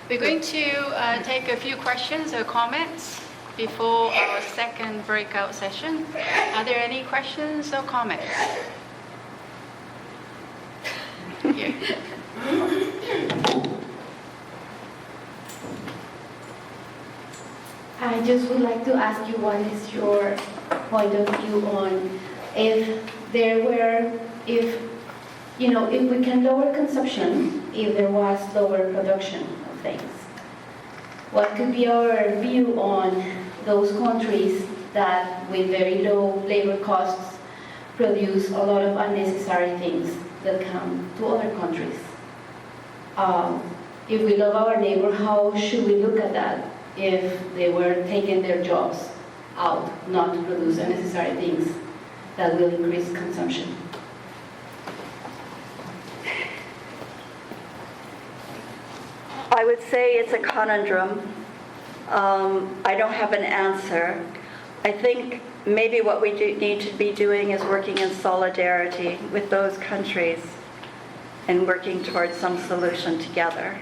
We're going to take a few questions or comments before our second breakout session. Are there any questions or comments? Here. I just would like to ask you, what is your point of view on if we can lower consumption, if there was lower production of things? What could be our view on those countries that, with very low labor costs, produce a lot of unnecessary things that come to other countries? If we love our neighbor, how should we look at that if they were taking their jobs out, not to produce unnecessary things that will increase consumption? I would say it's a conundrum. I don't have an answer. I think maybe what we need to be doing is working in solidarity with those countries and working towards some solution together.